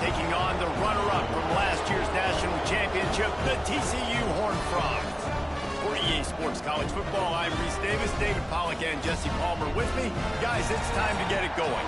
taking on the runner-up from last year's national championship, the TCU Horned Frogs. For EA Sports College Football, I'm Reese Davis, David Pollack, and Jesse Palmer with me. Guys, it's time to get it going.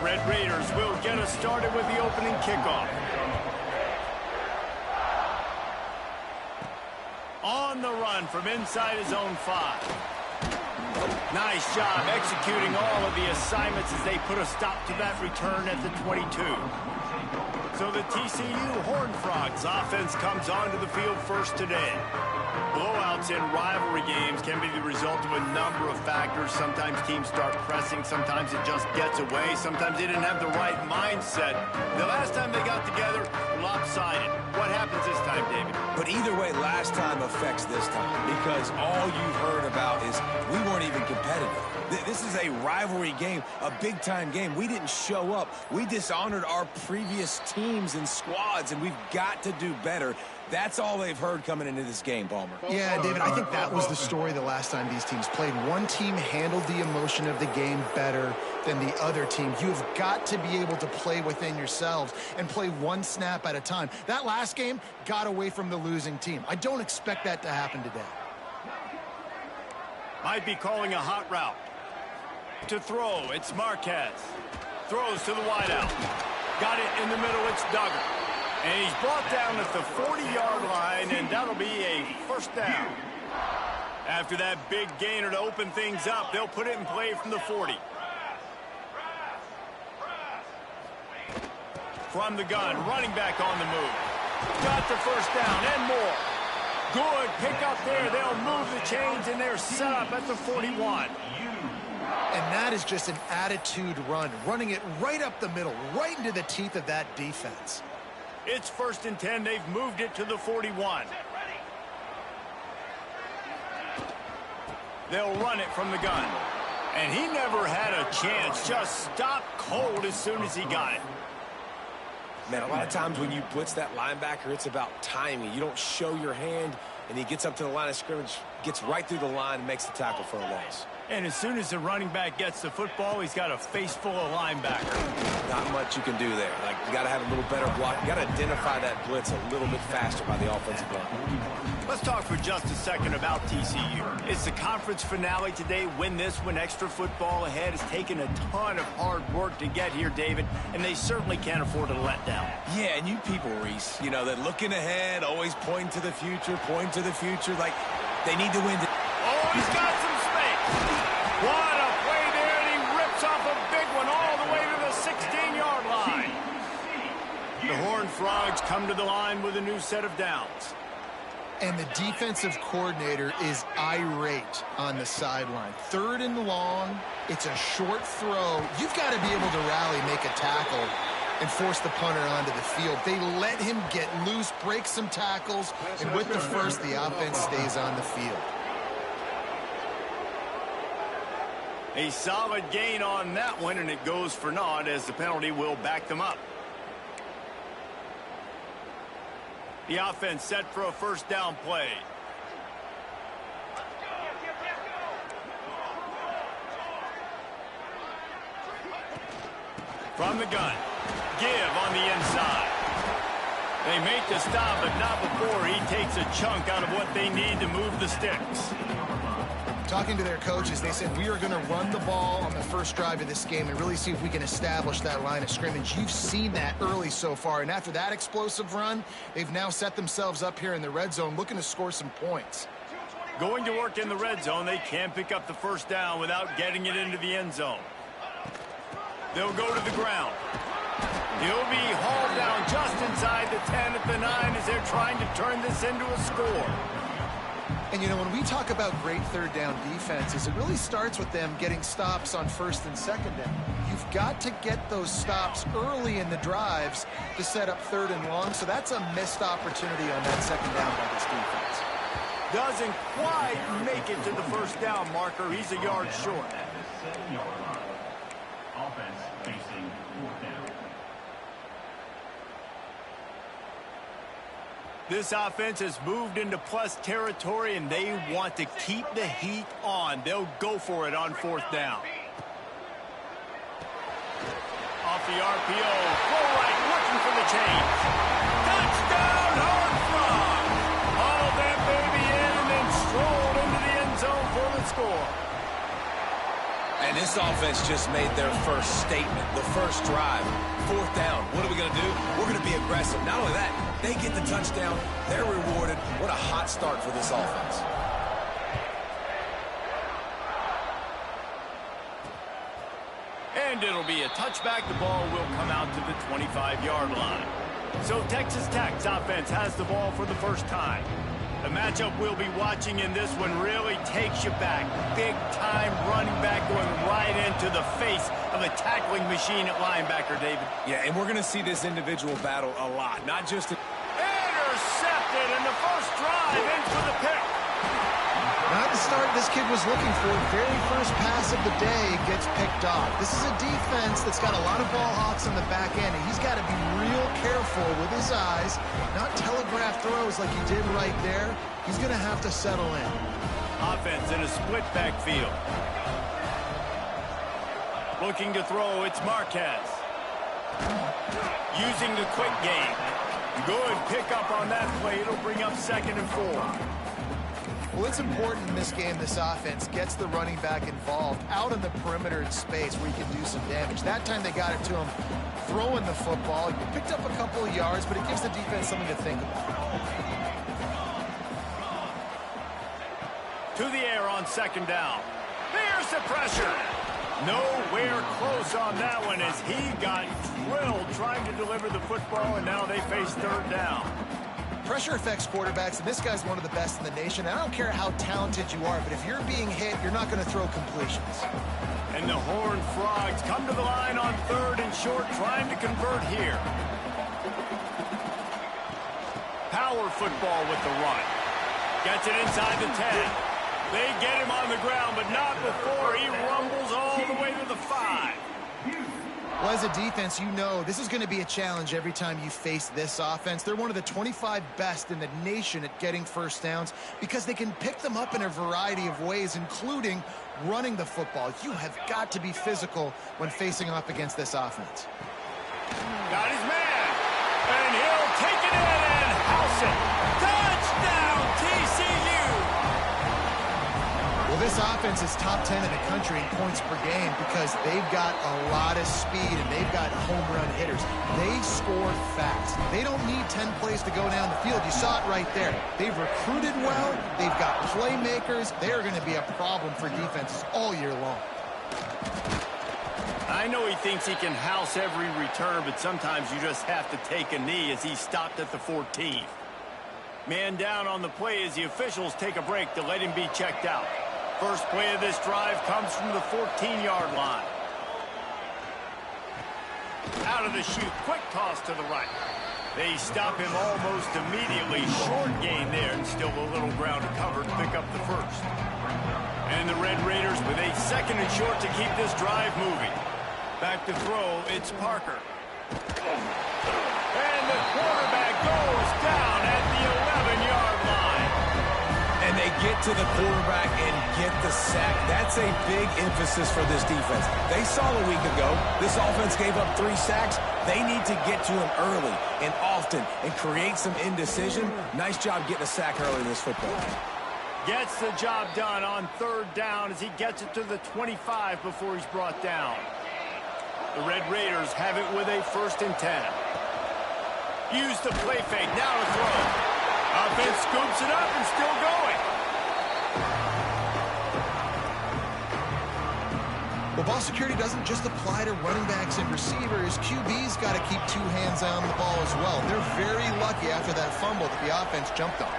Red Raiders will get us started with the opening kickoff. On the run from inside his own 5. Nice job executing all of the assignments as they put a stop to that return at the 22. So the TCU Horned Frogs offense comes onto the field first today. Blowouts in rivalry games can be the result of a number of factors. Sometimes teams start pressing. Sometimes it just gets away. Sometimes they didn't have the right mindset. The last time they got together, lopsided. What happens this time, David? But either way, last time affects this time because all you've heard about is we weren't even competitive. This is a rivalry game, a big-time game. We didn't show up. We dishonored our previous teams and squads, and we've got to do better. That's all they've heard coming into this game, Palmer. Yeah, David, I think that was the story the last time these teams played. One team handled the emotion of the game better than the other team. You have got to be able to play within yourselves and play one snap at a time. That last game got away from the losing team. I don't expect that to happen today. Might be calling a hot route. To throw, it's Marquez. Throws to the wideout. Got it in the middle, it's Duggar. And he's brought down at the 40-yard line, and that'll be a first down. After that big gainer to open things up, they'll put it in play from the 40. From the gun, running back on the move. Got the first down and more. Good pick up there. They'll move the chains, and they're set up at the 41. And that is just an attitude run, running it right up the middle, right into the teeth of that defense. It's 1st and 10. They've moved it to the 41. They'll run it from the gun. And he never had a chance. Just stopped cold as soon as he got it. Man, a lot of times when you blitz that linebacker, it's about timing. You don't show your hand, and he gets up to the line of scrimmage, gets right through the line, and makes the tackle for a loss. And as soon as the running back gets the football, he's got a face full of linebacker. Not much you can do there. Like, you got to have a little better block. You got to identify that blitz a little bit faster by the offensive line. Let's talk for just a second about TCU. It's the conference finale today. Win this, win extra football ahead. It's taken a ton of hard work to get here, David, and they certainly can't afford to let down. Yeah, and you people, Reese, you know, that looking ahead, always pointing to the future, like they need to win. Oh, he's got some space. What a play there, and he rips off a big one all the way to the 16-yard line. The Horned Frogs come to the line with a new set of downs. And the defensive coordinator is irate on the sideline. 3rd and long, it's a short throw. You've got to be able to rally, make a tackle, and force the punter onto the field. They let him get loose, break some tackles, and with the first, the offense stays on the field. A solid gain on that one, and it goes for naught as the penalty will back them up. The offense set for a first down play. From the gun. Give on the inside. They make the stop, but not before he takes a chunk out of what they need to move the sticks. Talking to their coaches, they said, we are going to run the ball on the first drive of this game and really see if we can establish that line of scrimmage. You've seen that early so far, and after that explosive run, they've now set themselves up here in the red zone looking to score some points. Going to work in the red zone, they can't pick up the first down without getting it into the end zone. They'll go to the ground. He'll be hauled down just inside the 10 at the 9 as they're trying to turn this into a score. And, you know, when we talk about great third down defenses, it really starts with them getting stops on first and second down. You've got to get those stops early in the drives to set up third and long, so that's a missed opportunity on that second down by this defense. Doesn't quite make it to the first down marker. He's a yard short. Offense facing fourth down. This offense has moved into plus territory, and they want to keep the heat on. They'll go for it on fourth down. Off the RPO, full right, looking for the change. Touchdown, Horned Frog! Hauled that baby in and then strolled into the end zone for the score. And this offense just made their first statement, the first drive. Fourth down. What are we going to do? We're going to be aggressive. Not only that, they get the touchdown. They're rewarded. What a hot start for this offense. And it'll be a touchback. The ball will come out to the 25-yard line. So Texas Tech's offense has the ball for the first time. The matchup we'll be watching in this one really takes you back. Big-time running back going right into the face of a tackling machine at linebacker, David. Yeah, and we're going to see this individual battle a lot, not just... Intercepted, and the first drive in for the pick. Not the start this kid was looking for. Very first pass of the day gets picked off. This is a defense that's got a lot of ball hawks on the back end, and he's got to be real careful with his eyes, not telegraph throws like he did right there. He's going to have to settle in. Offense in a split backfield. Looking to throw, it's Marquez. Using the quick game. Good pickup on that play. It'll bring up 2nd and 4. Well, it's important in this game this offense gets the running back involved out in the perimeter in space where he can do some damage. That time they got it to him throwing the football. He picked up a couple of yards, but it gives the defense something to think about. To the air on 2nd down. There's the pressure. Nowhere close on that one as he got drilled trying to deliver the football, and now they face 3rd down. Pressure affects quarterbacks, and this guy's one of the best in the nation. I don't care how talented you are, but if you're being hit, you're not going to throw completions. And the Horned Frogs come to the line on 3rd and short, trying to convert here. Power football with the run. Gets it inside the 10. They get him on the ground, but not before he rumbles all the way to the 5. Well, as a defense, you know this is going to be a challenge every time you face this offense. They're one of the 25 best in the nation at getting first downs because they can pick them up in a variety of ways, including running the football. You have got to be physical when facing off against this offense. Got his man, and he'll take it in and house it. Touchdown, TCU! Well, this offense is top 10 in the country in points per game because they've got a lot of speed and they've got home run hitters. They score fast. They don't need 10 plays to go down the field. You saw it right there. They've recruited well. They've got playmakers. They are going to be a problem for defenses all year long. I know he thinks he can house every return, but sometimes you just have to take a knee as he stopped at the 14. Man down on the play as the officials take a break to let him be checked out. First play of this drive comes from the 14-yard line. Out of the chute, quick toss to the right. They stop him almost immediately. Short gain there, and still a little ground to cover to pick up the first. And the Red Raiders with a 2nd and short to keep this drive moving. Back to throw, it's Parker. And the quarterback goes down at the 11-yard line. And they get to the quarterback and get the sack. That's a big emphasis for this defense. They saw a week ago, this offense gave up 3 sacks. They need to get to him early and often and create some indecision. Nice job getting a sack early in this football game. Gets the job done on 3rd down as he gets it to the 25 before he's brought down. The Red Raiders have it with a 1st and 10. Use the play fake, now to throw. Offense scoops it up and still going. Well, ball security doesn't just apply to running backs and receivers. QB's got to keep 2 hands on the ball as well. They're very lucky after that fumble that the offense jumped on.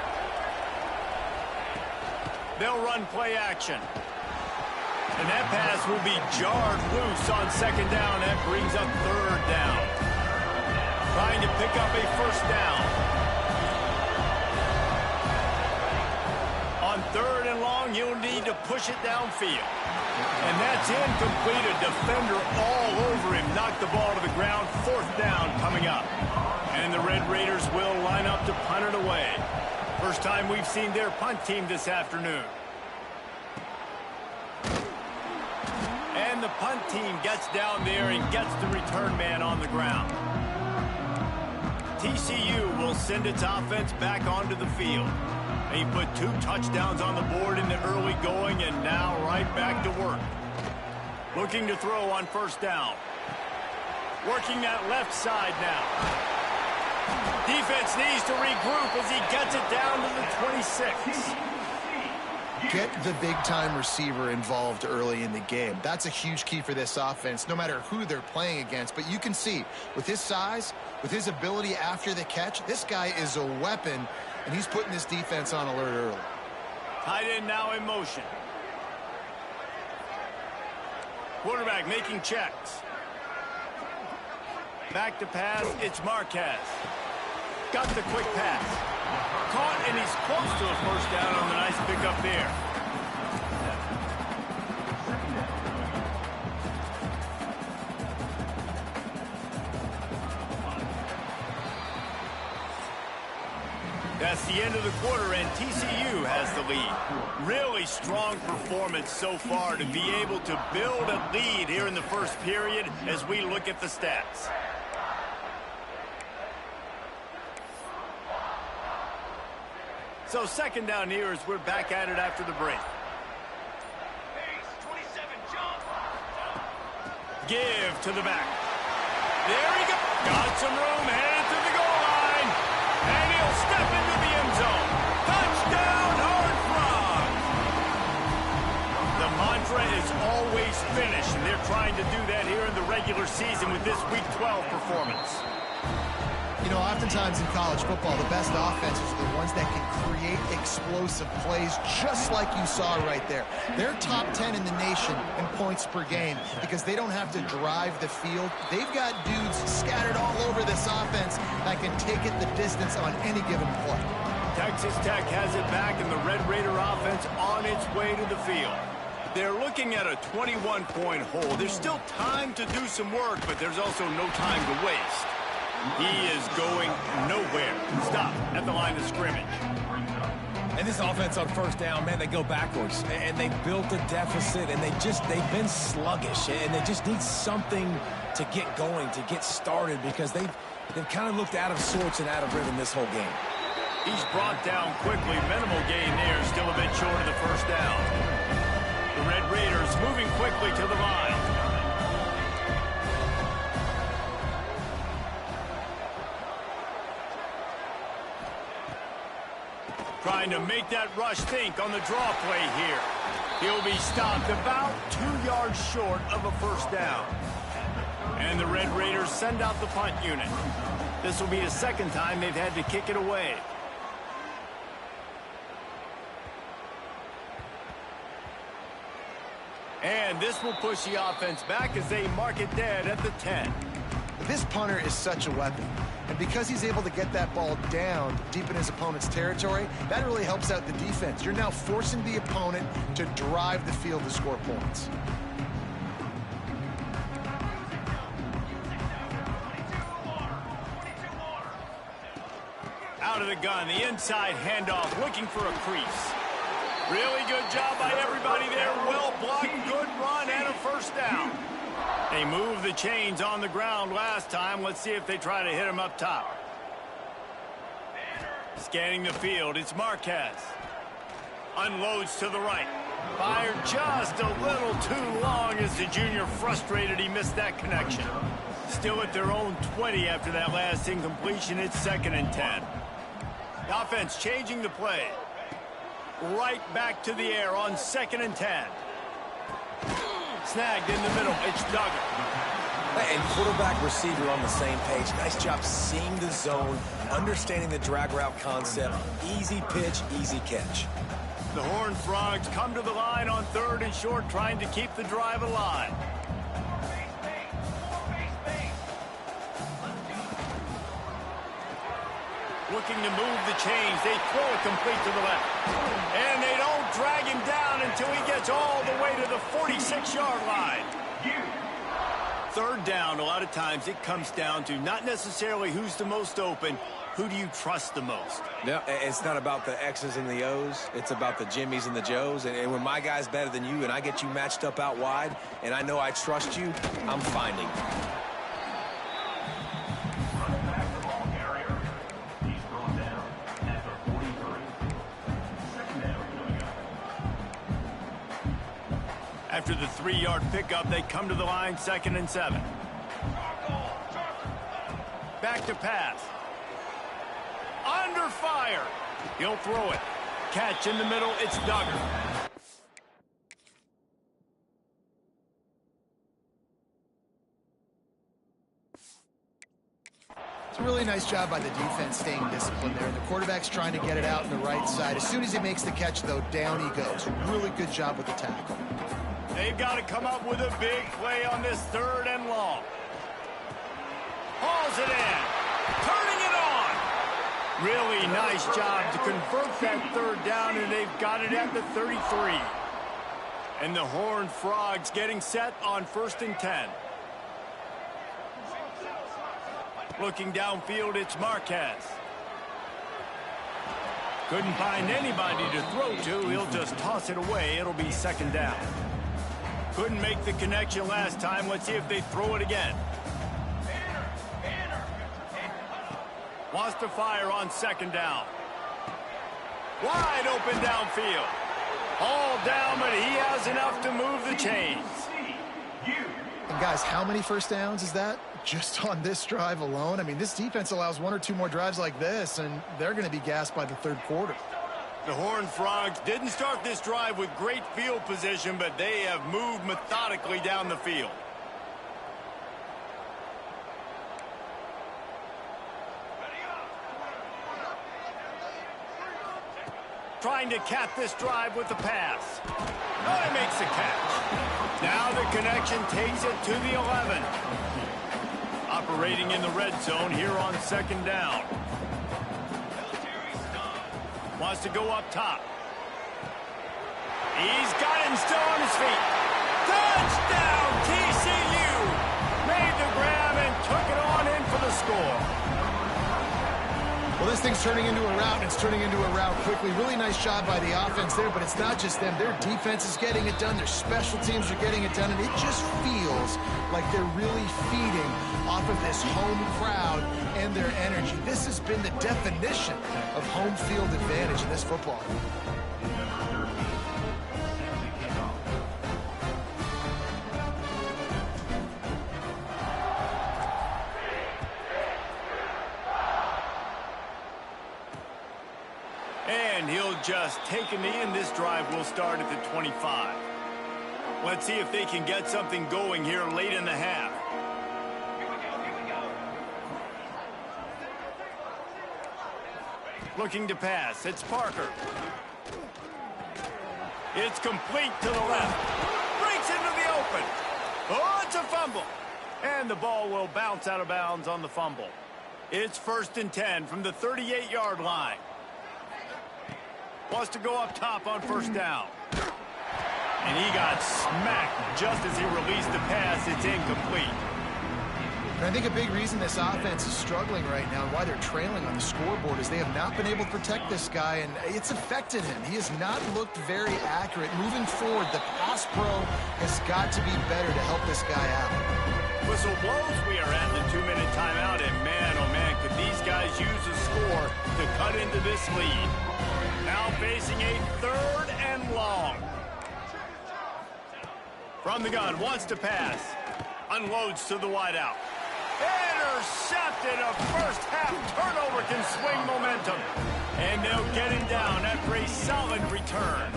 They'll run play action. And that pass will be jarred loose on 2nd down. That brings up 3rd down. Trying to pick up a 1st down. On 3rd and long, you'll need to push it downfield. And that's incomplete. A defender all over him. Knocked the ball to the ground. 4th down coming up. And the Red Raiders will line up to punt it away. First time we've seen their punt team this afternoon. And the punt team gets down there and gets the return man on the ground. TCU will send its offense back onto the field. They put 2 touchdowns on the board in the early going and now right back to work. Looking to throw on 1st down. Working that left side now. Defense needs to regroup as he gets it down to the 26. Get the big-time receiver involved early in the game. That's a huge key for this offense, no matter who they're playing against. But you can see, with his size, with his ability after the catch, this guy is a weapon, and he's putting this defense on alert early. Tight end now in motion. Quarterback making checks. Back to pass, it's Marquez. Got the quick pass. Caught, and he's close to a 1st down on the nice pickup there. That's the end of the quarter, and TCU has the lead. Really strong performance so far to be able to build a lead here in the 1st period as we look at the stats. So 2nd down here as we're back at it after the break. Give to the back. There he goes. Got some room, headed to the goal line. And he'll step into the end zone. Touchdown, Horned Frogs. The mantra is always finish, and they're trying to do that here in the regular season with this Week 12 performance. You know, oftentimes in college football, the best offenses are the ones that can create explosive plays, just like you saw right there. They're top 10 in the nation in points per game because they don't have to drive the field. They've got dudes scattered all over this offense that can take it the distance on any given play. Texas Tech has it back, and the Red Raider offense on its way to the field. They're looking at a 21-point hole. There's still time to do some work, but there's also no time to waste. He is going nowhere. Stop at the line of scrimmage. And this offense on 1st down, man, they go backwards. And they built a deficit, and they've been sluggish. And they just need something to get going, to get started, because they've kind of looked out of sorts and out of rhythm this whole game. He's brought down quickly. Minimal gain there. Still a bit short of the 1st down. The Red Raiders moving quickly to the line. Trying to make that rush think on the draw play here. He'll be stopped about 2 yards short of a 1st down. And the Red Raiders send out the punt unit. This will be the 2nd time they've had to kick it away. And this will push the offense back as they mark it dead at the 10. This punter is such a weapon. And because he's able to get that ball down deep in his opponent's territory, that really helps out the defense. You're now forcing the opponent to drive the field to score points. Out of the gun, the inside handoff, looking for a crease. Really good job by everybody there. Well blocked, good run, and a 1st down. They moved the chains on the ground last time. Let's see if they try to hit him up top. Scanning the field, it's Marquez. Unloads to the right. Fired just a little too long as the junior frustrated he missed that connection. Still at their own 20 after that last incompletion. It's 2nd and 10. The offense changing the play. Right back to the air on 2nd and 10. Snagged in the middle. It's Duggar. And quarterback, receiver on the same page. Nice job seeing the zone, understanding the drag route concept. Easy pitch, easy catch. The Horned Frogs come to the line on 3rd and short, trying to keep the drive alive. Looking to move the chains. They throw it complete to the left. And they don't drag him down until he gets all the way to the 46-yard line. 3rd down, a lot of times it comes down to not necessarily who's the most open, who do you trust the most? No, it's not about the X's and the O's. It's about the Jimmys and the Joes. And when my guy's better than you and I get you matched up out wide and I know I trust you, I'm finding you. After the 3-yard pickup, they come to the line 2nd and 7. Back to pass. Under fire. He'll throw it. Catch in the middle. It's Duggar. It's a really nice job by the defense staying disciplined there. The quarterback's trying to get it out on the right side. As soon as he makes the catch, though, down he goes. Really good job with the tackle. They've got to come up with a big play on this 3rd and long. Hauls it in. Turning it on. Really nice job to convert that 3rd down, and they've got it at the 33. And the Horned Frogs getting set on 1st and 10. Looking downfield, it's Marquez. Couldn't find anybody to throw to. He'll just toss it away. It'll be 2nd down. Couldn't make the connection last time. Let's see if they throw it again. Wants to fire on 2nd down. Wide open downfield. All down, but he has enough to move the chains. And guys, how many first downs is that? Just on this drive alone? I mean, this defense allows 1 or 2 more drives like this, and they're going to be gassed by the 3rd quarter. The Horned Frogs didn't start this drive with great field position, but they have moved methodically down the field. Trying to cap this drive with the pass. Oh, he makes the catch. Now the connection takes it to the 11. Operating in the red zone here on 2nd down. Wants to go up top. He's got him still on his feet. Touchdown, TCU! Made the grab and took it on in for the score. Well, this thing's turning into a rout, and it's turning into a rout quickly. Really nice job by the offense there, but it's not just them. Their defense is getting it done. Their special teams are getting it done, and it just feels like they're really feeding off of this home crowd and their energy. This has been the definition of home field advantage in this football game. And he'll just take a knee, and this drive will start at the 25. Let's see if they can get something going here late in the half. Looking to pass. It's Parker. It's complete to the left. Breaks into the open. Oh, it's a fumble. And the ball will bounce out of bounds on the fumble. It's 1st and 10 from the 38-yard line. Wants to go up top on 1st down. And he got smacked just as he released the pass. It's incomplete. And I think a big reason this offense is struggling right now and why they're trailing on the scoreboard is they have not been able to protect this guy, and it's affected him. He has not looked very accurate. Moving forward, the pass pro has got to be better to help this guy out. Whistle blows. We are at the 2-minute timeout, and man, oh man, could these guys use a score to cut into this lead. Now facing a 3rd From the gun, wants to pass. Unloads to the wideout. Intercepted. A first half turnover can swing momentum. And they'll get him down after a solid return.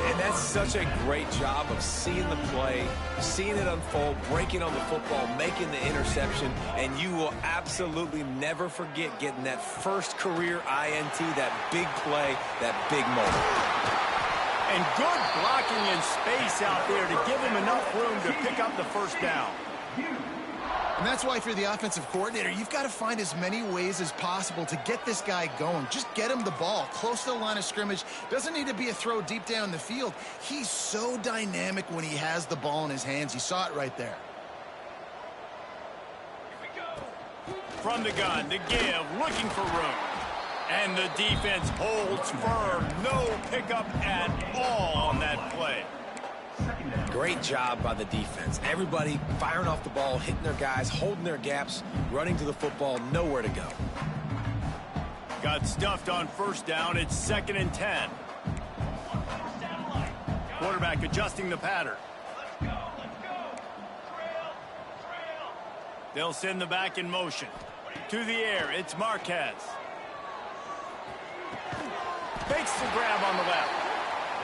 And that's such a great job of seeing the play, seeing it unfold, breaking on the football, making the interception, and you will absolutely never forget getting that first career INT, that big play, that big moment. And good blocking in space out there to give him enough room to pick up the first down. And that's why if you're the offensive coordinator, you've got to find as many ways as possible to get this guy going. Just get him the ball close to the line of scrimmage. Doesn't need to be a throw deep down the field. He's so dynamic when he has the ball in his hands. You saw it right there. From the gun, to give, looking for room. And the defense holds firm. No pickup at all on that play. Great job by the defense. Everybody firing off the ball, hitting their guys, holding their gaps, running to the football, nowhere to go. Got stuffed on first down. It's 2nd and 10. Quarterback adjusting the pattern. They'll send the back in motion. To the air, it's Marquez. Makes the grab on the left.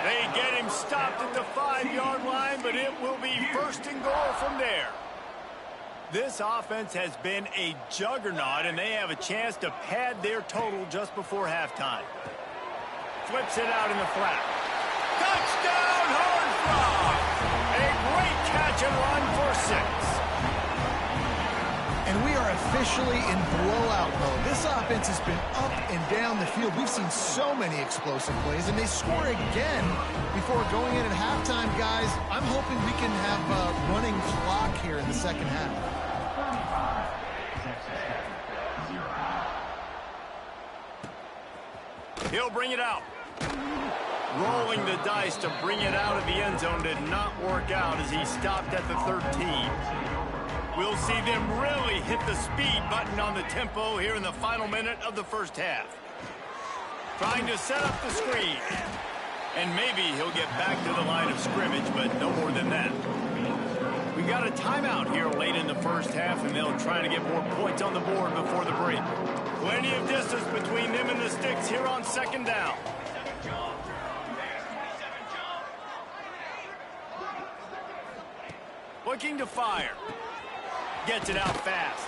They get him stopped at the 5-yard line, but it will be 1st and goal from there. This offense has been a juggernaut, and they have a chance to pad their total just before halftime. Flips it out in the flat. Touchdown, Horned Frog! A great catch and run for 6. And we are officially in blowout mode. This offense has been up and down the field. We've seen so many explosive plays, and they score again before going in at halftime, guys. I'm hoping we can have a running clock here in the second half. He'll bring it out. Rolling the dice to bring it out of the end zone did not work out as he stopped at the 13. We'll see them really hit the speed button on the tempo here in the final minute of the first half. Trying to set up the screen. And maybe he'll get back to the line of scrimmage, but no more than that. We got a timeout here late in the first half, and they'll try to get more points on the board before the break. Plenty of distance between them and the sticks here on 2nd down. Looking to fire. Gets it out fast.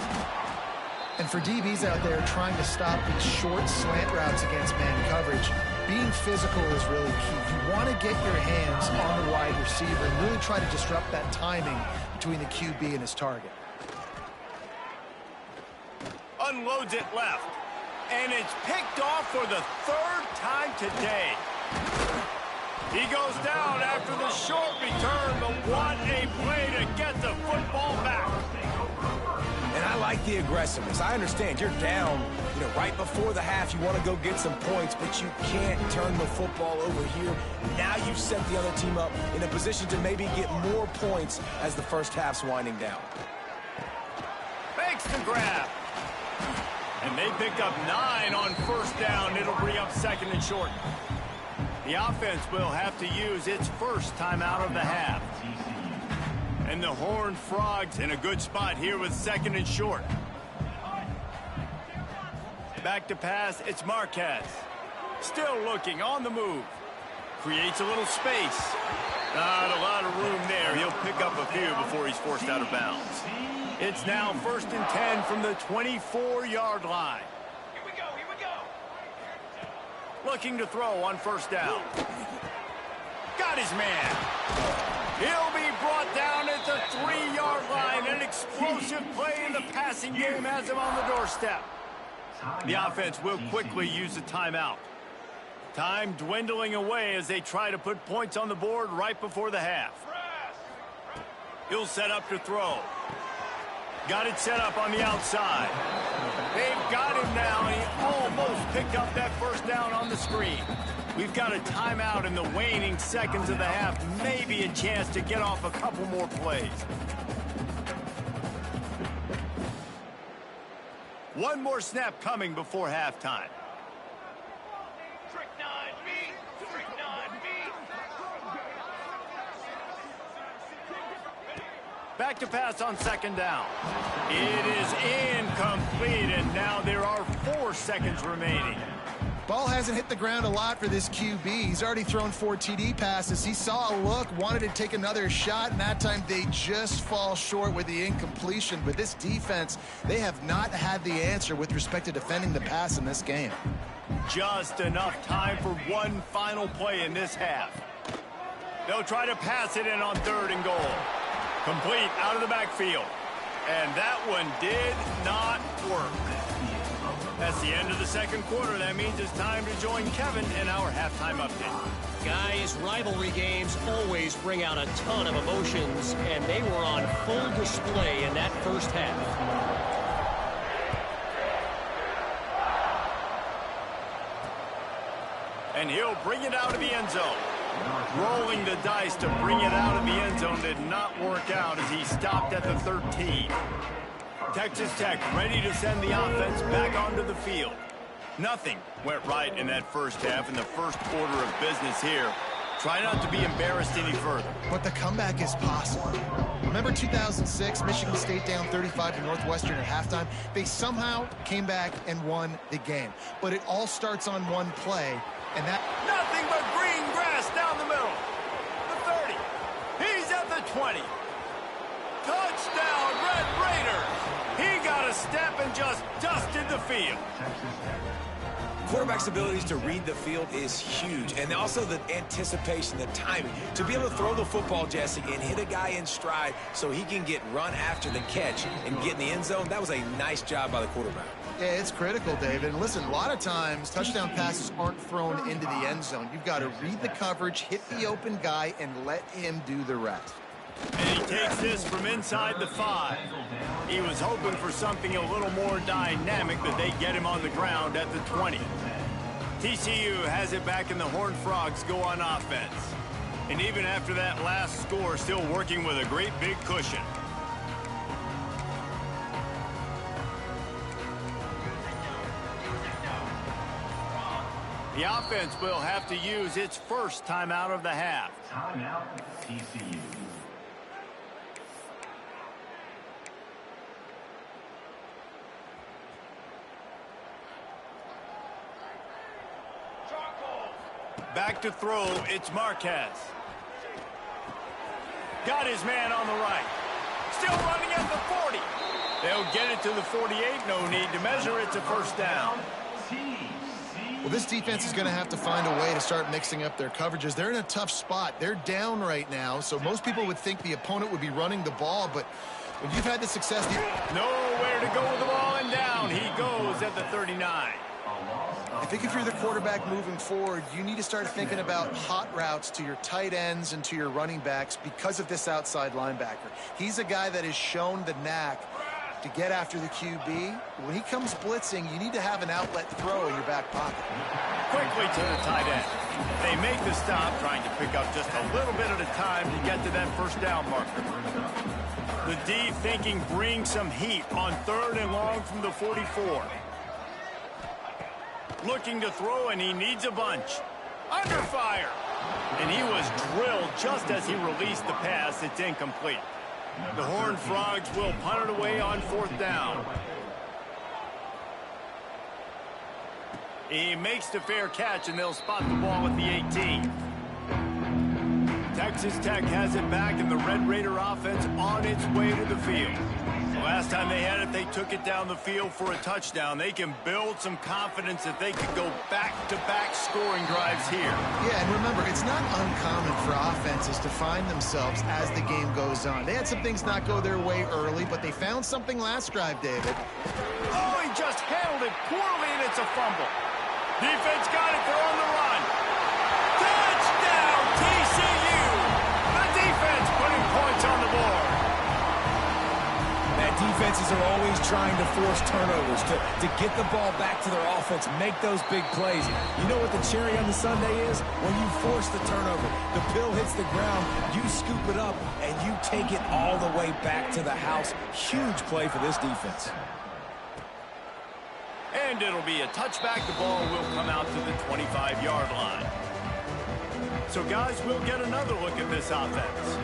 And for DBs out there trying to stop these short slant routes against man coverage, being physical is really key. You want to get your hands on the wide receiver and really try to disrupt that timing between the QB and his target. Unloads it left. And it's picked off for the 3rd time today. He goes down after the short return, but what a play to get the football back. And I like the aggressiveness. I understand you're down, right before the half. You want to go get some points, but you can't turn the football over here. Now you've set the other team up in a position to maybe get more points as the first half's winding down. Makes the grab. And they pick up 9 on first down. It'll bring up 2nd and short. The offense will have to use its first timeout of the half. And the Horned Frogs in a good spot here with 2nd and short. Back to pass, it's Marquez. Still looking, on the move. Creates a little space. Not a lot of room there. He'll pick up a few before he's forced out of bounds. It's now 1st and 10 from the 24-yard line. Looking to throw on first down. Got his man. He'll be brought down at the 3-yard line. An explosive play in the passing game has him on the doorstep. The offense will quickly use a timeout. Time dwindling away as they try to put points on the board right before the half. He'll set up to throw. Got it set up on the outside. They've got him now, and he almost picked up that first down on the screen. We've got a timeout in the waning seconds of the half. Maybe a chance to get off a couple more plays. One more snap coming before halftime. Back to pass on second down. It is incomplete, and now there are 4 seconds remaining. Ball hasn't hit the ground a lot for this QB. He's already thrown 4 TD passes. He saw a look, wanted to take another shot, and that time they just fall short with the incompletion. But this defense, they have not had the answer with respect to defending the pass in this game. Just enough time for one final play in this half. They'll try to pass it in on 3rd and goal. Complete out of the backfield. And that one did not work. That's the end of the second quarter. That means it's time to join Kevin in our halftime update. Guys, rivalry games always bring out a ton of emotions, and they were on full display in that first half. And he'll bring it out of the end zone. Rolling the dice to bring it out of the end zone did not work out as he stopped at the 13. Texas Tech ready to send the offense back onto the field. Nothing went right in that first half in the first order of business here. Try not to be embarrassed any further. But the comeback is possible. Remember 2006, Michigan State down 35 to Northwestern at halftime? They somehow came back and won the game. But it all starts on one play, and that... Nothing but green grass down the middle. The 30. He's at the 20. Touchdown, Red Raiders. He got a step and just dusted the field. Quarterback's abilities to read the field is huge, and also the anticipation, the timing. To be able to throw the football, Jesse, and hit a guy in stride so he can get run after the catch and get in the end zone, that was a nice job by the quarterback. Yeah, it's critical, David. And listen, a lot of times, touchdown passes aren't thrown into the end zone. You've got to read the coverage, hit the open guy, and let him do the rest. And he takes this from inside the 5. He was hoping for something a little more dynamic, but they get him on the ground at the 20. TCU has it back, and the Horned Frogs go on offense. And even after that last score, still working with a great big cushion. The offense will have to use its first timeout of the half. Timeout, TCU. Back to throw, it's Marquez. Got his man on the right. Still running at the 40. They'll get it to the 48, no need to measure. It's a first down. Well, this defense is going to have to find a way to start mixing up their coverages. They're in a tough spot. They're down right now, so most people would think the opponent would be running the ball, but when you've had the success... Nowhere to go with the ball, and down he goes at the 39. I think if you're the quarterback moving forward, you need to start thinking about hot routes to your tight ends and to your running backs because of this outside linebacker. He's a guy that has shown the knack to get after the QB. When he comes blitzing, you need to have an outlet throw in your back pocket. Quickly to the tight end. They make the stop, trying to pick up just a little bit at a time to get to that first down marker. The D thinking bring some heat on 3rd and long from the 44. Looking to throw, and he needs a bunch. Under fire. And he was drilled just as he released the pass. It's incomplete. The Horned Frogs will punt it away on 4th down. He makes the fair catch, and they'll spot the ball at the 18. Texas Tech has it back, and the Red Raider offense on its way to the field. The last time they had it, they took it down the field for a touchdown. They can build some confidence that they could go back-to-back scoring drives here. Yeah, and remember, it's not uncommon for offenses to find themselves as the game goes on. They had some things not go their way early, but they found something last drive, David. Oh, he just handled it poorly, and it's a fumble. Defense got it. They're on the run. Touchdown, TCU! The defense putting points on the board. Defenses are always trying to force turnovers, to get the ball back to their offense, make those big plays. You know what the cherry on the sundae is? When you force the turnover, the pill hits the ground, you scoop it up, and you take it all the way back to the house. Huge play for this defense. And it'll be a touchback. The ball will come out to the 25-yard line. So, guys, we'll get another look at this offense.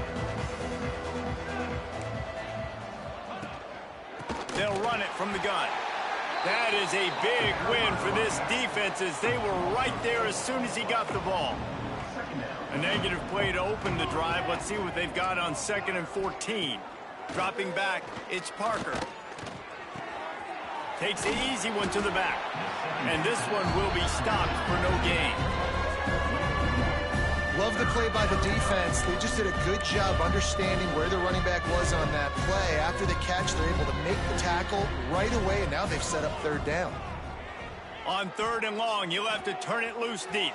They'll run it from the gun. That is a big win for this defense as they were right there as soon as he got the ball. A negative play to open the drive. Let's see what they've got on 2nd and 14. Dropping back, it's Parker. Takes the easy one to the back. And this one will be stopped for no gain. Love the play by the defense. They just did a good job understanding where the running back was on that play. After the catch, they're able to make the tackle right away, and now they've set up 3rd down. On 3rd and long, you'll have to turn it loose deep.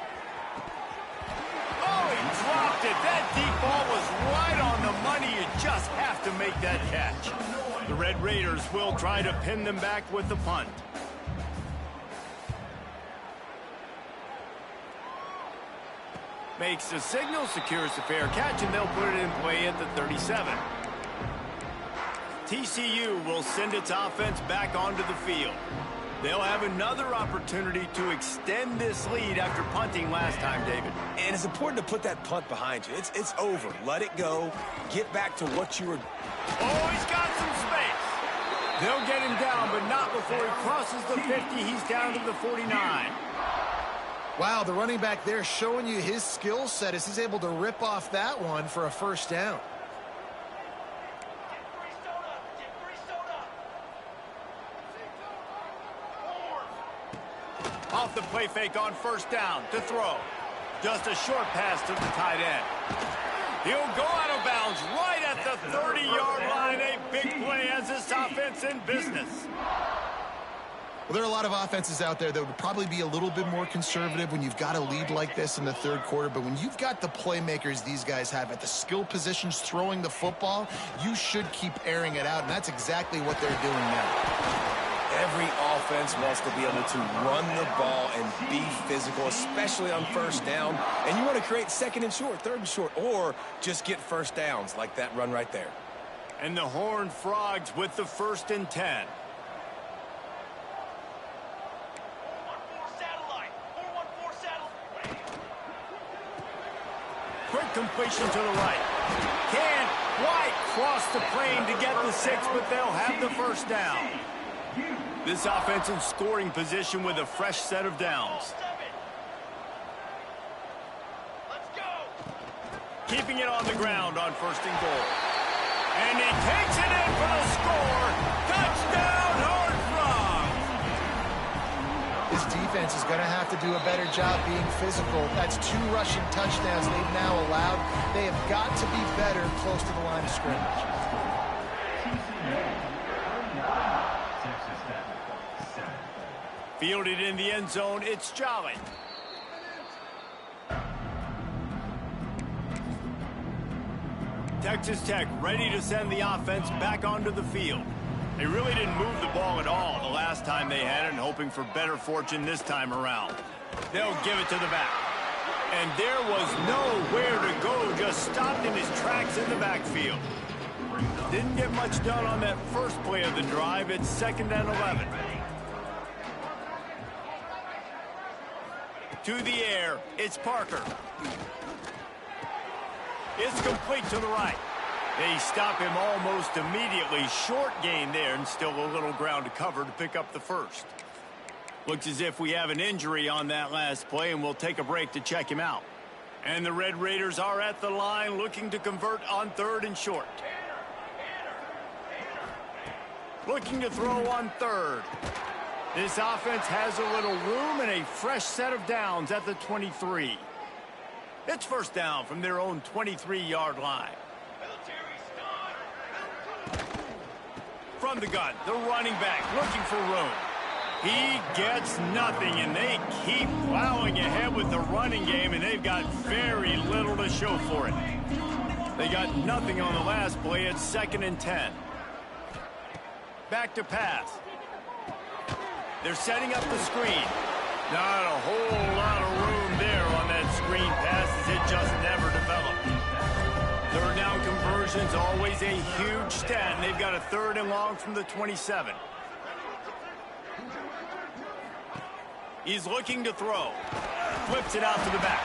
Oh, he dropped it. That deep ball was right on the money. You just have to make that catch. The Red Raiders will try to pin them back with the punt. Makes the signal, secures the fair catch, and they'll put it in play at the 37. TCU will send its offense back onto the field. They'll have another opportunity to extend this lead after punting last time, David. And it's important to put that punt behind you. It's over. Let it go. Get back to what you were... Oh, he's got some space. They'll get him down, but not before he crosses the 50. He's down to the 49. Wow, the running back there showing you his skill set as he's able to rip off that one for a 1st down. Off the play fake on 1st down to throw. Just a short pass to the tight end. He'll go out of bounds right at the 30-yard line. A big play as this offense in business. Well, there are a lot of offenses out there that would probably be a little bit more conservative when you've got a lead like this in the 3rd quarter. But when you've got the playmakers these guys have at the skill positions throwing the football, you should keep airing it out. And that's exactly what they're doing now. Every offense wants to be able to run the ball and be physical, especially on 1st down. And you want to create 2nd and short, 3rd and short, or just get 1st downs like that run right there. And the Horned Frogs with the 1st and 10. Quick completion to the right. Can't quite cross the plane to get the 6, but they'll have the 1st down. This offense in scoring position with a fresh set of downs. Keeping it on the ground on 1st and goal. And he takes it in for the score. Touchdown, Horned Frogs! This defense is going to have to do a better job being physical. That's 2 rushing touchdowns they've now allowed. They have got to be better close to the line of scrimmage. Fielded in the end zone, it's Jolly. Texas Tech ready to send the offense back onto the field. They really didn't move the ball at all the last time they had it, and hoping for better fortune this time around. They'll give it to the back. And there was nowhere to go, just stopped in his tracks in the backfield. Didn't get much done on that first play of the drive. It's 2nd and 11. To the air, it's Parker. It's complete to the right. They stop him almost immediately. Short gain there, and still a little ground to cover to pick up the 1st. Looks as if we have an injury on that last play, and we'll take a break to check him out. And the Red Raiders are at the line looking to convert on 3rd and short. Looking to throw on 3rd. This offense has a little room and a fresh set of downs at the 23. It's 1st down from their own 23-yard line. From the gun, the running back looking for room. He gets nothing, and they keep plowing ahead with the running game, and they've got very little to show for it. They got nothing on the last play. It's 2nd and 10. Back to pass. They're setting up the screen. Not a whole lot of room there on that screen pass, as it just never developed. 3rd down conversion's always a huge stat, and they've got a 3rd and long from the 27. He's looking to throw. Flips it out to the back.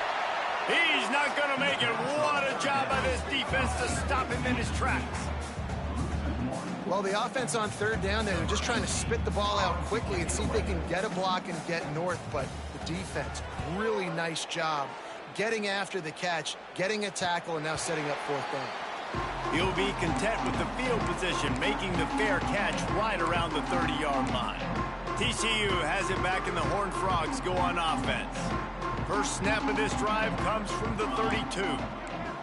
He's not going to make it. What a job by this defense to stop him in his tracks. Well, the offense on third down, they're just trying to spit the ball out quickly and see if they can get a block and get north. But the defense, really nice job getting after the catch, getting a tackle, and now setting up fourth down. He'll be content with the field position, making the fair catch right around the 30-yard line. TCU has it back, and the Horned Frogs go on offense. First snap of this drive comes from the 32.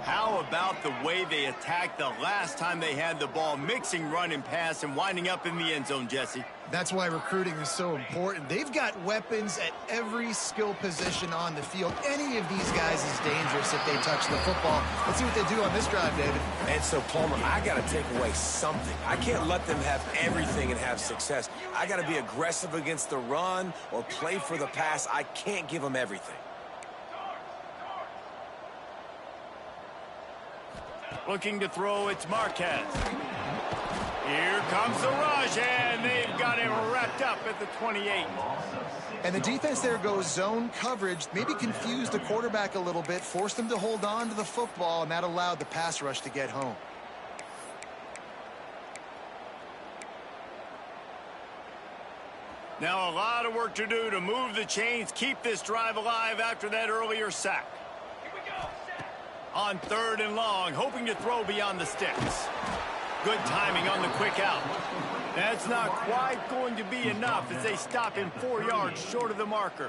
How about the way they attacked the last time they had the ball, mixing run and pass and winding up in the end zone, Jesse? That's why recruiting is so important. They've got weapons at every skill position on the field. Any of these guys is dangerous if they touch the football. Let's see what they do on this drive, David. And so, Palmer, I got to take away something. I can't let them have everything and have success. I got to be aggressive against the run or play for the pass. I can't give them everything. Looking to throw, it's Marquez. Here comes the rush, and they've got him wrapped up at the 28. And the defense there goes zone coverage, maybe confused the quarterback a little bit, forced him to hold on to the football, and that allowed the pass rush to get home. Now a lot of work to do to move the chains, keep this drive alive after that earlier sack. On third and long, hoping to throw beyond the sticks. Good timing on the quick out. That's not quite going to be enough as they stop him 4 yards short of the marker.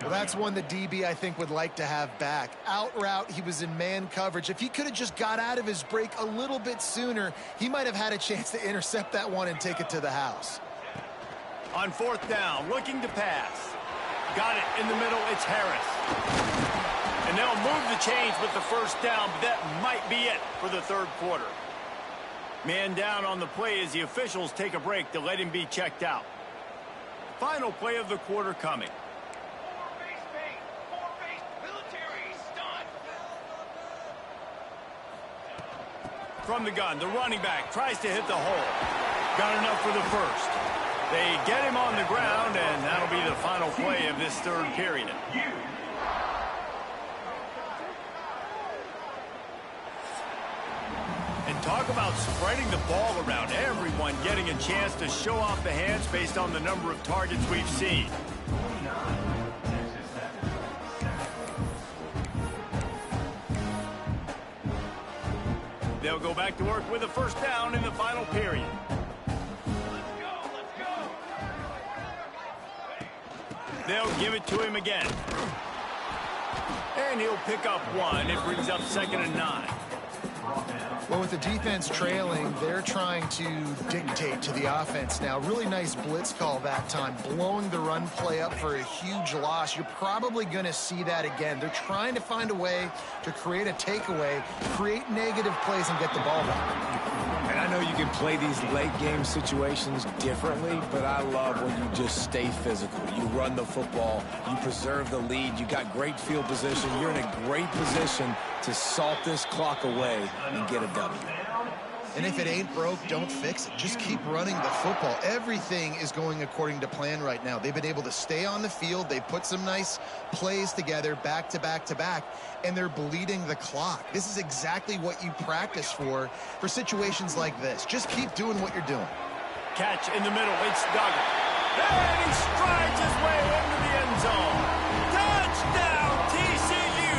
Well, that's one the DB, I think, would like to have back. Out route, he was in man coverage. If he could have just got out of his break a little bit sooner, he might have had a chance to intercept that one and take it to the house. On fourth down, looking to pass. Got it in the middle, it's Harris. And they'll move the chains with the first down, but that might be it for the third quarter. Man down on the play as the officials take a break to let him be checked out. Final play of the quarter coming. From the gun, the running back tries to hit the hole. Got enough for the first. They get him on the ground, and that'll be the final play of this third period. And talk about spreading the ball around, everyone getting a chance to show off the hands based on the number of targets we've seen. They'll go back to work with a first down in the final period. They'll give it to him again. And he'll pick up one. It brings up 2nd and 9. Well, with the defense trailing, they're trying to dictate to the offense now. Really nice blitz call that time, blowing the run play up for a huge loss. You're probably going to see that again. They're trying to find a way to create a takeaway, create negative plays, and get the ball back. And I know you can play these late-game situations differently, but I love when you just stay physical. You run the football, you preserve the lead, you got great field position, you're in a great position to salt this clock away and get a W. And if it ain't broke, don't fix it. Just keep running the football. Everything is going according to plan right now. They've been able to stay on the field. They've put some nice plays together back to back to back, and they're bleeding the clock. This is exactly what you practice for situations like this. Just keep doing what you're doing. Catch in the middle. It's Duggan. And he strides his way into the end zone. Touchdown, TCU!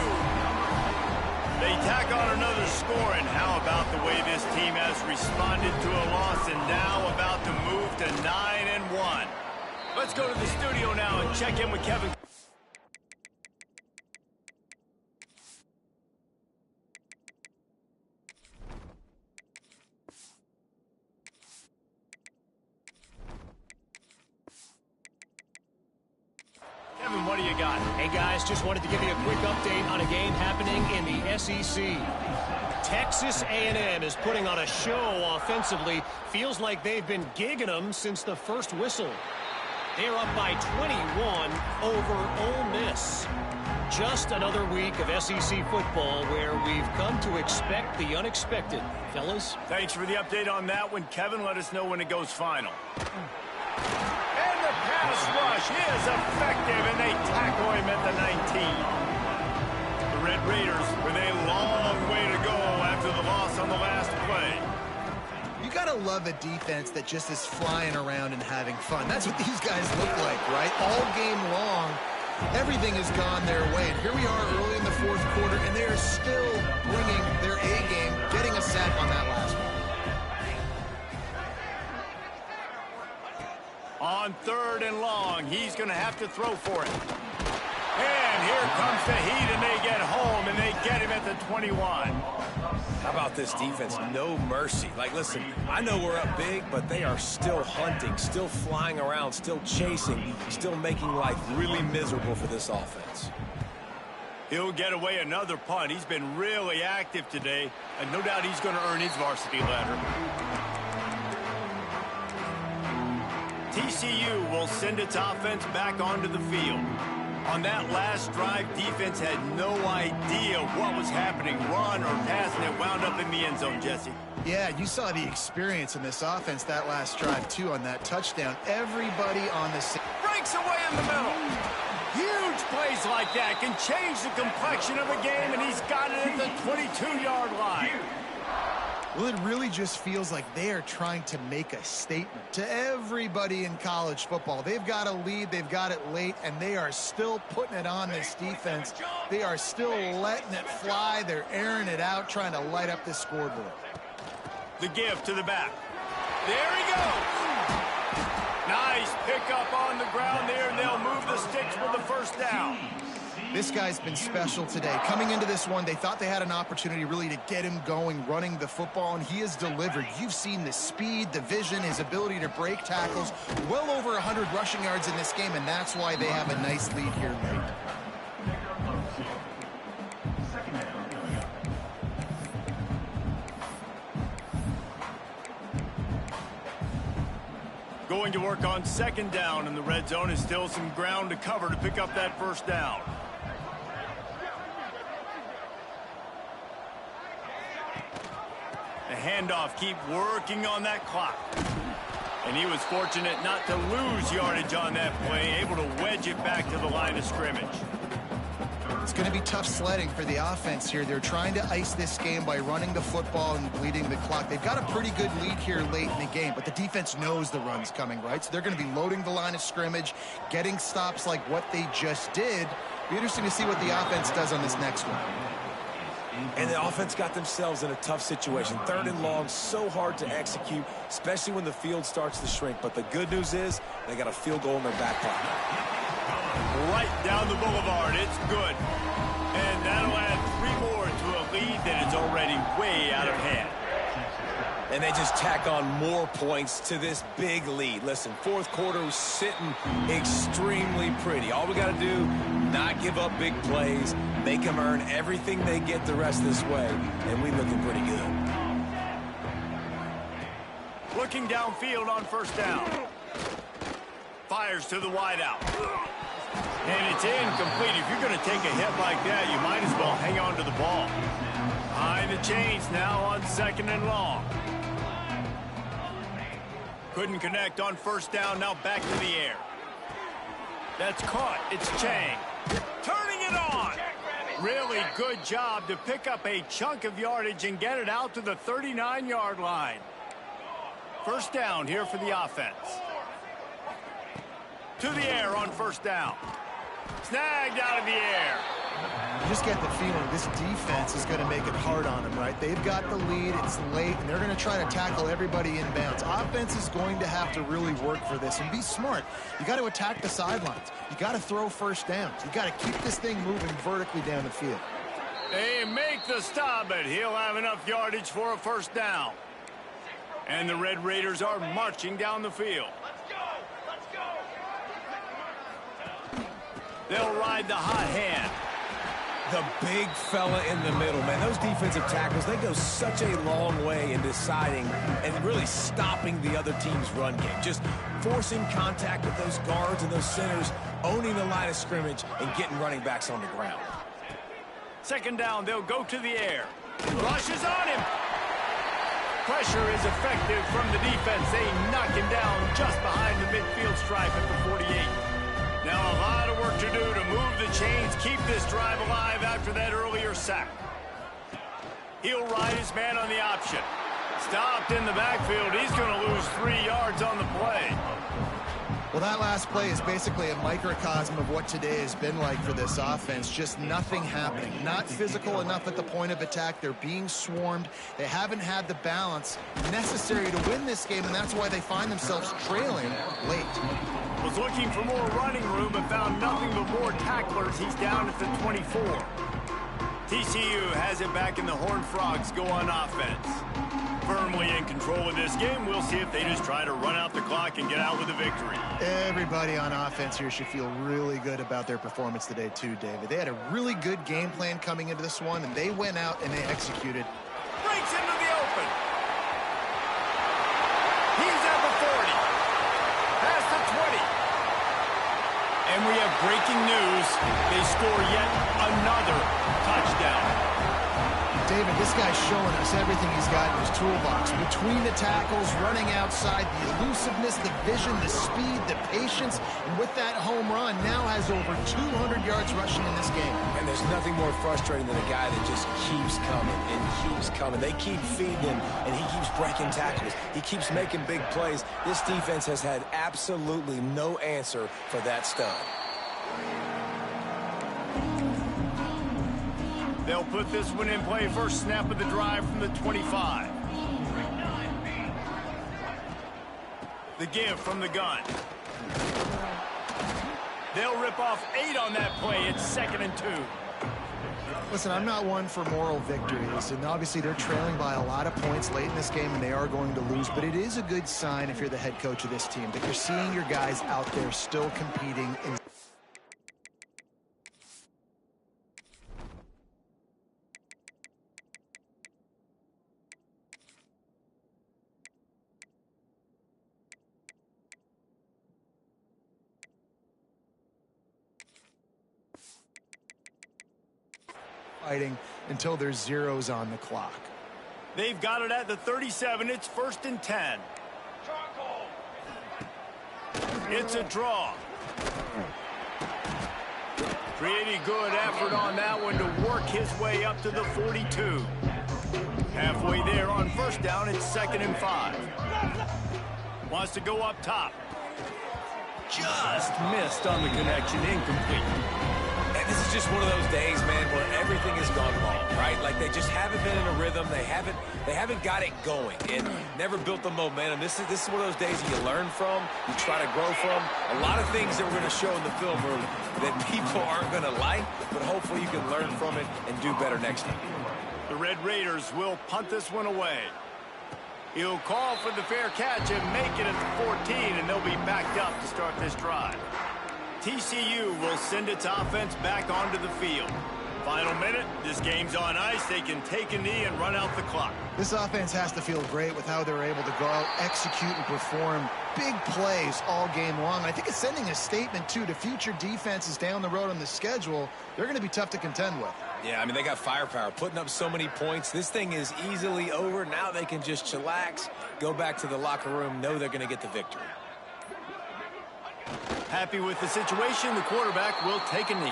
They tack on another score, and how about the way this team has responded to a loss and now about to move to 9-1. Let's go to the studio now and check in with Kevin. Kevin, what do you got? Hey, guys, just wanted to give you a quick update on a game happening in the SEC. Texas A&M is putting on a show offensively. Feels like they've been gigging them since the first whistle. They're up by 21 over Ole Miss. Just another week of SEC football where we've come to expect the unexpected. Fellas? Thanks for the update on that one, Kevin. Let us know when it goes final. And the pass rush is effective, and they tackle him at the 19. The Red Raiders with a long way to go after the loss on the last play. You got to love a defense that just is flying around and having fun. That's what these guys look like, right? All game long, everything has gone their way. And here we are early in the fourth quarter, and they are still bringing their A game, getting a sack on that last one. On 3rd and long, he's going to have to throw for it. And here comes the heat, and they get home, and they get him at the 21. How about this defense? No mercy. Like, listen, I know we're up big, but they are still hunting, still flying around, still chasing, still making life really miserable for this offense. He'll get away another punt. He's been really active today, and no doubt he's going to earn his varsity ladder. TCU will send its offense back onto the field. On that last drive, defense had no idea what was happening, run or pass, and it wound up in the end zone, Jesse. Yeah, you saw the experience in this offense that last drive, too, on that touchdown. Everybody on the same. Breaks away in the middle. Huge plays like that can change the complexion of a game, and he's got it at the 22-yard line. Well, it really just feels like they are trying to make a statement to everybody in college football. They've got a lead, they've got it late, and they are still putting it on this defense. They are still letting it fly. They're airing it out, trying to light up this scoreboard. The give to the back. There he goes. Nice pickup on the ground there, and they'll move the sticks for the first down. This guy's been special today. Coming into this one, they thought they had an opportunity really to get him going, running the football, and he has delivered. You've seen the speed, the vision, his ability to break tackles. Well over 100 rushing yards in this game, and that's why they have a nice lead here late. Going to work on 2nd down in the red zone is still some ground to cover to pick up that first down. The handoff, keep working on that clock. And he was fortunate not to lose yardage on that play, able to wedge it back to the line of scrimmage. It's going to be tough sledding for the offense here. They're trying to ice this game by running the football and bleeding the clock. They've got a pretty good lead here late in the game, but the defense knows the run's coming, right? So they're going to be loading the line of scrimmage, getting stops like what they just did. Be interesting to see what the offense does on this next one. And the offense got themselves in a tough situation. 3rd and long, so hard to execute, especially when the field starts to shrink. But the good news is they got a field goal in their back pocket. Right down the boulevard. It's good. And that'll add 3 more to a lead that is already way out of hand. And they just tack on more points to this big lead. Listen, 4th quarter was sitting extremely pretty. All we got to do, not give up big plays, make them earn everything they get the rest of this way, and we looking pretty good. Looking downfield on 1st down. Fires to the wideout. And it's incomplete. If you're going to take a hit like that, you might as well hang on to the ball. Behind the chains now on 2nd and long. Couldn't connect on 1st down, now back to the air. That's caught. It's Chang. Turning it on. Really good job to pick up a chunk of yardage and get it out to the 39-yard line. 1st down here for the offense. To the air on 1st down. Snagged out of the air. You just get the feeling this defense is going to make it hard on them, right? They've got the lead, it's late, and they're going to try to tackle everybody inbounds. Offense is going to have to really work for this and be smart. You got to attack the sidelines. You got to throw 1st downs. You got to keep this thing moving vertically down the field. They make the stop, but he'll have enough yardage for a 1st down. And the Red Raiders are marching down the field. They'll ride the hot hand. The big fella in the middle, man. Those defensive tackles, they go such a long way in deciding and really stopping the other team's run game. Just forcing contact with those guards and those centers, owning the line of scrimmage, and getting running backs on the ground. 2nd down, they'll go to the air. Rushes on him. Pressure is effective from the defense. They knock him down just behind the midfield stripe at the 48. Now a lot of work to do to move the chains, keep this drive alive after that earlier sack. He'll ride his man on the option. Stopped in the backfield. He's going to lose 3 yards on the play. Well, that last play is basically a microcosm of what today has been like for this offense. Just nothing happening. Not physical enough at the point of attack. They're being swarmed. They haven't had the balance necessary to win this game, and that's why they find themselves trailing late. Was looking for more running room, but found nothing but more tacklers. He's down at the 24. TCU has it back, and the Horned Frogs go on offense. Firmly in control of this game. We'll see if they just try to run out the clock and get out with a victory. Everybody on offense here should feel really good about their performance today too, David. They had a really good game plan coming into this one, and they went out and they executed. Breaks into the open. He's at the 40. Past the 20. And we have breaking news. They score yet another touchdown. David, this guy's showing us everything he's got in his toolbox. Between the tackles, running outside, the elusiveness, the vision, the speed, the patience, and with that home run, now has over 200 yards rushing in this game. And there's nothing more frustrating than a guy that just keeps coming and keeps coming. They keep feeding him, and he keeps breaking tackles. He keeps making big plays. This defense has had absolutely no answer for that stud. They'll put this one in play. First snap of the drive from the 25. The give from the gun. They'll rip off 8 on that play. It's 2nd and 2. Listen, I'm not one for moral victories, and obviously they're trailing by a lot of points late in this game, and they are going to lose, but it is a good sign if you're the head coach of this team that you're seeing your guys out there still competing in fighting until there's zeros on the clock. They've got it at the 37. It's 1st and 10. It's a draw. Pretty good effort on that one to work his way up to the 42. Halfway there on 1st down, it's 2nd and 5. Wants to go up top. Just missed on the connection, incomplete. And this is just one of those days, man, where everything has gone wrong, right? Like they just haven't been in a rhythm. They haven't got it going and never built the momentum. This is one of those days you learn from, you try to grow from. A lot of things that we're going to show in the film are that people aren't going to like, but hopefully you can learn from it and do better next time. The Red Raiders will punt this one away. He'll call for the fair catch and make it at the 14, and they'll be backed up to start this drive. TCU will send its offense back onto the field. Final minute, this game's on ice. They can take a knee and run out the clock. This offense has to feel great with how they're able to go out, execute, and perform big plays all game long. I think it's sending a statement, too, to future defenses down the road on the schedule. They're going to be tough to contend with. Yeah, I mean, they got firepower, putting up so many points. This thing is easily over. Now they can just chillax, go back to the locker room, know they're going to get the victory. Happy with the situation, the quarterback will take a knee.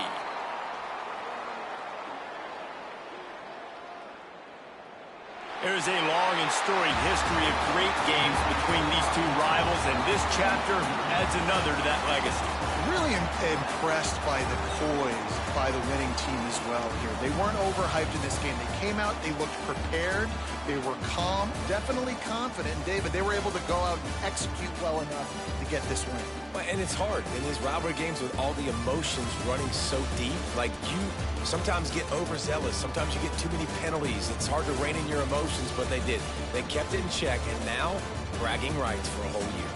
There is a long and storied history of great games between these two rivals, and this chapter adds another to that legacy. Really impressed by the poise by the winning team as well here. They weren't overhyped in this game. They came out, they looked prepared, they were calm, definitely confident. And David, they were able to go out and execute well enough to get this win. And it's hard in these rivalry games with all the emotions running so deep. Like, you sometimes get overzealous. Sometimes you get too many penalties. It's hard to rein in your emotions, but they did. They kept it in check, and now bragging rights for a whole year.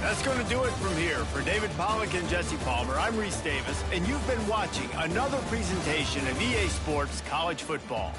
That's going to do it from here. For David Pollack and Jesse Palmer, I'm Reese Davis, and you've been watching another presentation of EA Sports College Football.